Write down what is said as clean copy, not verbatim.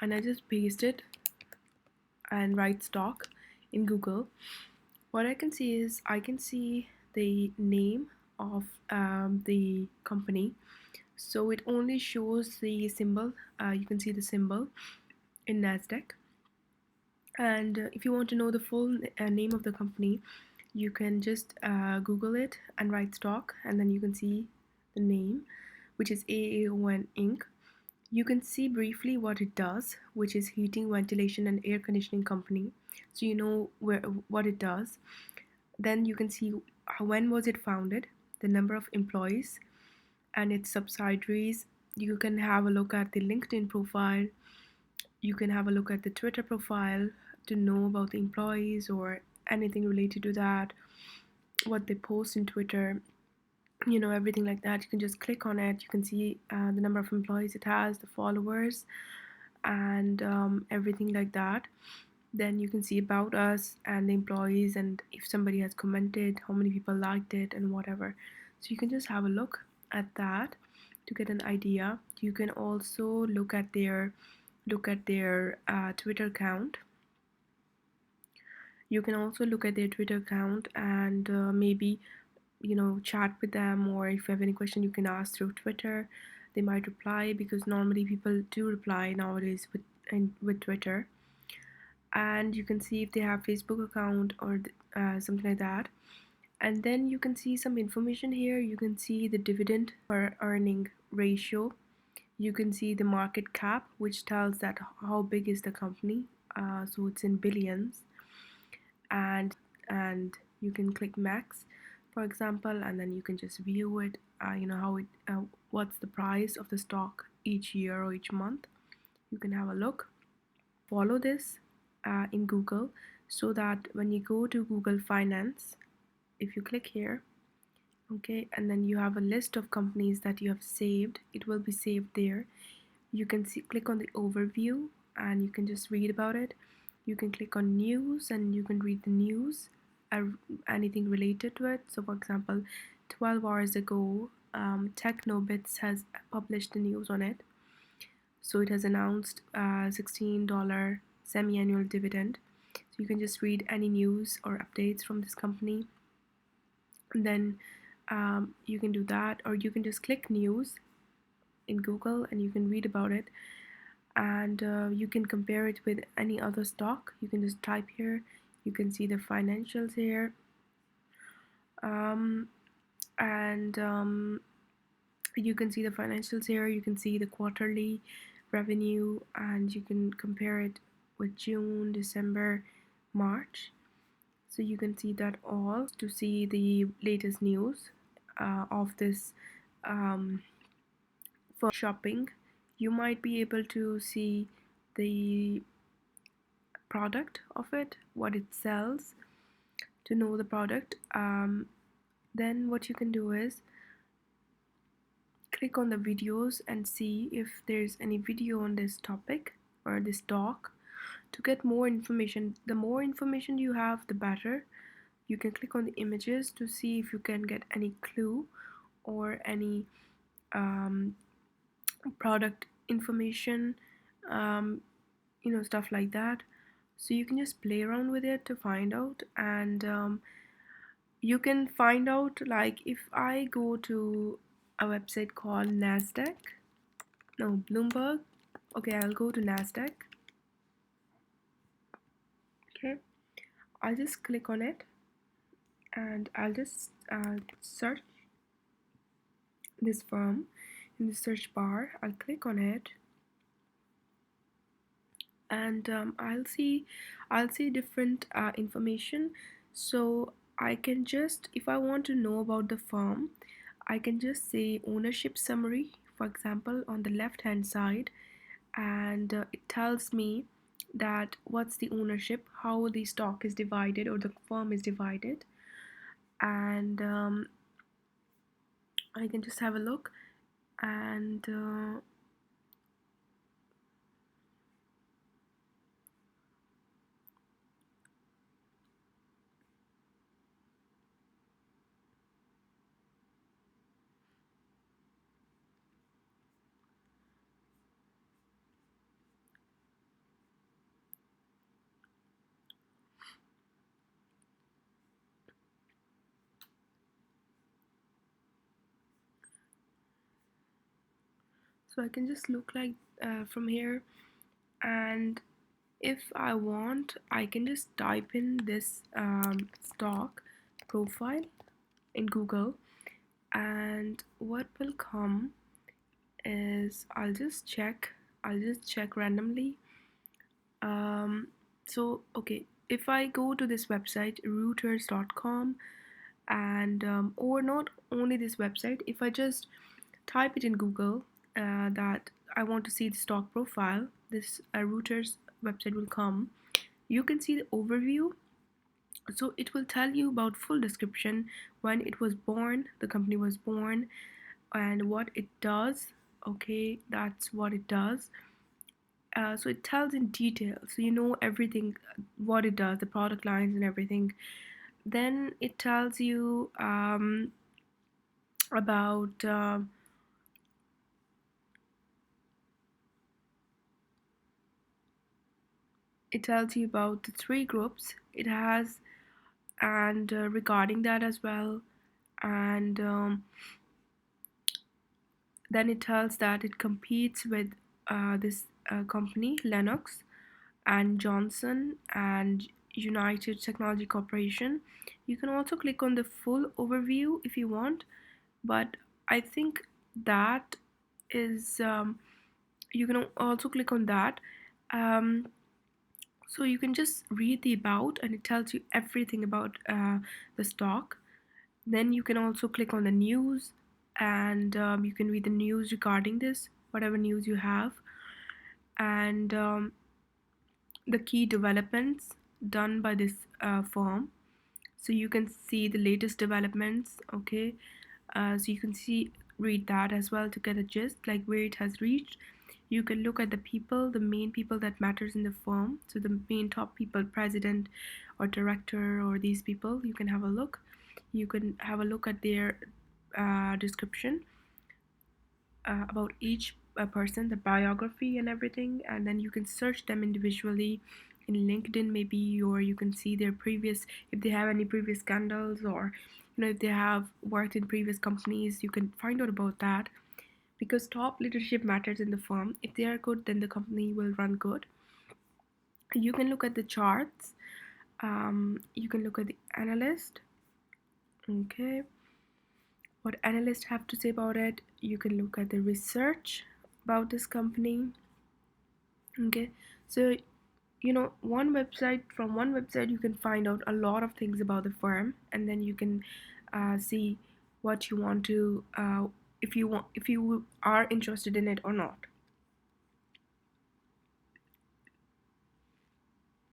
and I just paste it and write stock in Google, what I can see is I can see the name of the company. So it only shows the symbol. You can see the symbol in NASDAQ. And if you want to know the full name of the company, you can just Google it and write stock, and then you can see the name, which is AAON Inc. You can see briefly what it does, which is heating, ventilation, and air conditioning company. So you know what it does. Then you can see when was it founded, the number of employees, and its subsidiaries. You can have a look at the LinkedIn profile. You can have a look at the Twitter profile to know about the employees or anything related to that, what they post in Twitter, everything like that. You can just click on it. You can see the number of employees it has, the followers, and everything like that. Then you can see about us and the employees, and if somebody has commented, how many people liked it, and whatever. So you can just have a look at that to get an idea. You can also look at their Twitter account. You can also look at their Twitter account and maybe chat with them, or if you have any question you can ask through Twitter. They might reply, because normally people do reply nowadays with Twitter. And you can see if they have Facebook account or something like that. And then you can see some information here. You can see the dividend per earning ratio. You can see the market cap, which tells that how big is the company. So it's in billions. And you can click max, for example, and then you can just view it. How it what's the price of the stock each year or each month. You can have a look. Follow this in Google, so that when you go to Google Finance, if you click here, okay, and then you have a list of companies that you have saved, it will be saved there. You can click on the overview, and you can just read about it. You can click on news, and you can read the news, anything related to it. So for example, 12 hours ago, Technobits has published the news on it. So it has announced $16 semi-annual dividend. So you can just read any news or updates from this company. And then you can do that, or you can just click news in Google and you can read about it. And you can compare it with any other stock. You can just type here. You can see the financials here. And you can see the financials here. You can see the quarterly revenue, and you can compare it with June, December, March. So you can see that all to see the latest news of this for shopping. You might be able to see the product of it, what it sells, to know the product. Then what you can do is click on the videos and see if there's any video on this topic or this talk to get more information. The more information you have, the better. You can click on the images to see if you can get any clue or any product information, stuff like that. So you can just play around with it to find out. And you can find out, like, if I go to a website called Bloomberg. Okay, I'll go to NASDAQ. Okay, I'll just click on it, and I'll just search this firm in the search bar. I'll click on it, and I'll see different information. So I can just, if I want to know about the firm, I can just say ownership summary, for example, on the left hand side, and it tells me that what's the ownership, how the stock is divided or the firm is divided. And I can just have a look. And So I can just look like from here, and if I want, I can just type in this stock profile in Google, and what will come is I'll just check randomly. um, so okay, if I go to this website reuters.com, and or not only this website, if I just type it in Google, that I want to see the stock profile, this Reuters website will come. You can see the overview, so it will tell you about full description, when it was born, the company was born, and what it does. Okay, that's what it does. So it tells in detail, so you know everything, what it does, the product lines and everything. Then it tells you about it tells you about the three groups it has, and regarding that as well. And then it tells that it competes with this company Lennox and Johnson and United Technology Corporation. You can also click on the full overview if you want, but I think that is you can also click on that. Um, so you can just read the about, and it tells you everything about the stock. Then you can also click on the news, and you can read the news regarding this, whatever news you have, and the key developments done by this firm. So you can see the latest developments. Okay, so you can see, read that as well to get a gist, like where it has reached. You can look at the people, the main people that matters in the firm, so the main top people, president or director, or these people, you can have a look. You can have a look at their description about each person, the biography and everything, and then you can search them individually in LinkedIn maybe, or you can see their previous, if they have any previous scandals, or if they have worked in previous companies, you can find out about that, because top leadership matters in the firm. If they are good, then the company will run good. You can look at the charts. You can look at the analyst. Okay, what analysts have to say about it. You can look at the research about this company. Okay, so one website you can find out a lot of things about the firm, and then you can see what you want to if you are interested in it or not.